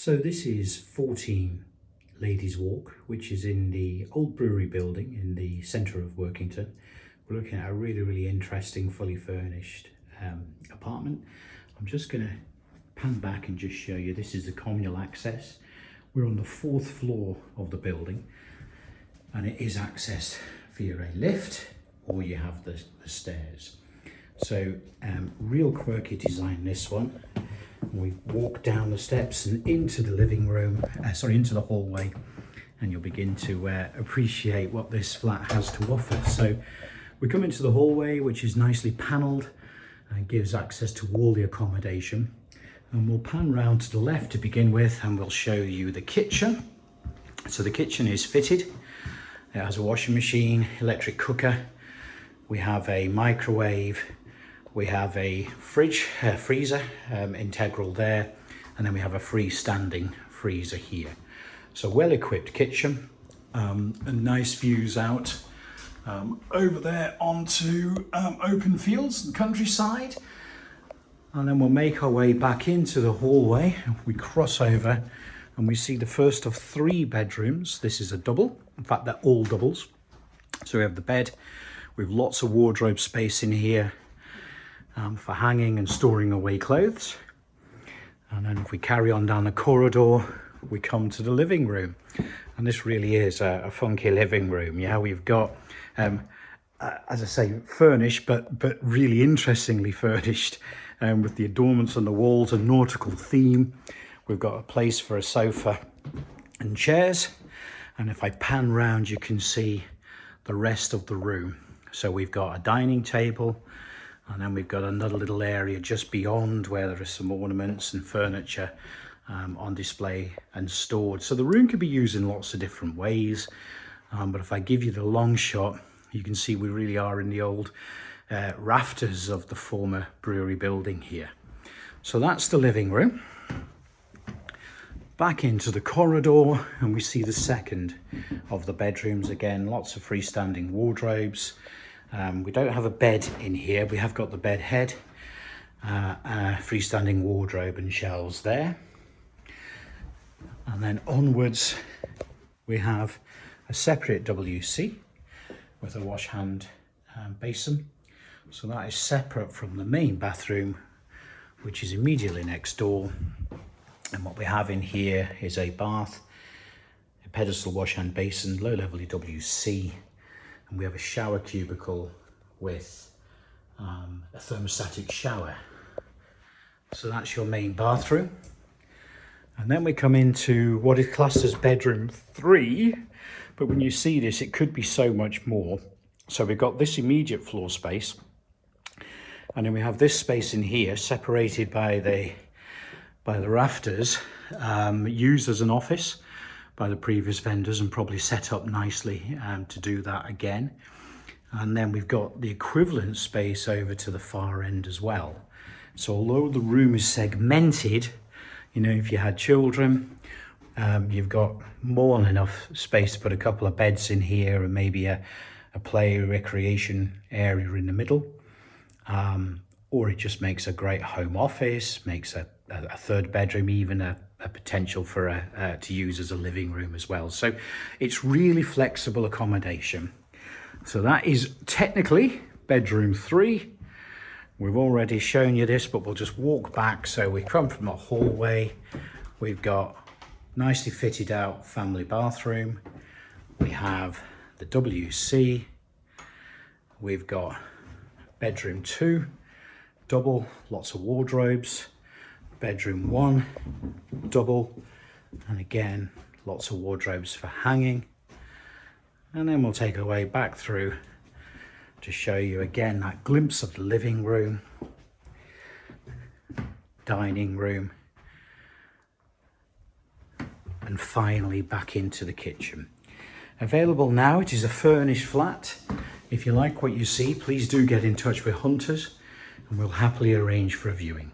So this is 14 Ladies Walk, which is in the old brewery building in the centre of Workington. We're looking at a really interesting, fully furnished apartment. I'm just going to pan back and just show you. This is the communal access. We're on the 4th floor of the building, and it is accessed via a lift, or you have the stairs. So real quirky design, this one. We walk down the steps and into the living room, into the hallway, and you'll begin to appreciate what this flat has to offer. So we come into the hallway, which is nicely panelled and gives access to all the accommodation. And we'll pan round to the left to begin with, and we'll show you the kitchen. So the kitchen is fitted. It has a washing machine, electric cooker. We have a microwave. We have a freezer, integral there, and then we have a freestanding freezer here. So well-equipped kitchen, and nice views out over there onto open fields and countryside. And then we'll make our way back into the hallway. We cross over and we see the first of 3 bedrooms. This is a double. In fact, they're all doubles. So we have the bed with lots of wardrobe space in here, for hanging and storing away clothes. And then if we carry on down the corridor, we come to the living room. And this really is a funky living room. Yeah, we've got, as I say, furnished, but really interestingly furnished, with the adornments on the walls, a nautical theme. We've got a place for a sofa and chairs. And if I pan round, you can see the rest of the room. So we've got a dining table, and then we've got another little area just beyond where there are some ornaments and furniture on display and stored. So the room can be used in lots of different ways. But if I give you the long shot, you can see we really are in the old rafters of the former brewery building here. So that's the living room. Back into the corridor, and we see the second of the bedrooms. Again, lots of freestanding wardrobes. We don't have a bed in here. We have got the bed head, a freestanding wardrobe and shelves there. And then onwards, we have a separate WC with a wash hand basin. So that is separate from the main bathroom, which is immediately next door. And what we have in here is a bath, a pedestal wash hand basin, low level WC. And we have a shower cubicle with a thermostatic shower. So that's your main bathroom. And then we come into what is classed as bedroom 3. But when you see this, it could be so much more. So we've got this immediate floor space. And then we have this space in here separated by the rafters, used as an office by the previous vendors and probably set up nicely to do that again. And then we've got the equivalent space over to the far end as well. So although the room is segmented, you know, if you had children, you've got more than enough space to put a couple of beds in here and maybe a play recreation area in the middle. Or it just makes a great home office, makes a 3rd bedroom, even a potential for to use as a living room as well. So it's really flexible accommodation. So that is technically bedroom 3. We've already shown you this, but we'll just walk back. So we come from a hallway. We've got nicely fitted out family bathroom. We have the WC. We've got bedroom 2, double, lots of wardrobes. Bedroom 1, double, and again, lots of wardrobes for hanging. And then we'll take our way back through to show you again that glimpse of the living room, dining room, and finally back into the kitchen. Available now, it is a furnished flat. If you like what you see, please do get in touch with Hunters, and we'll happily arrange for a viewing.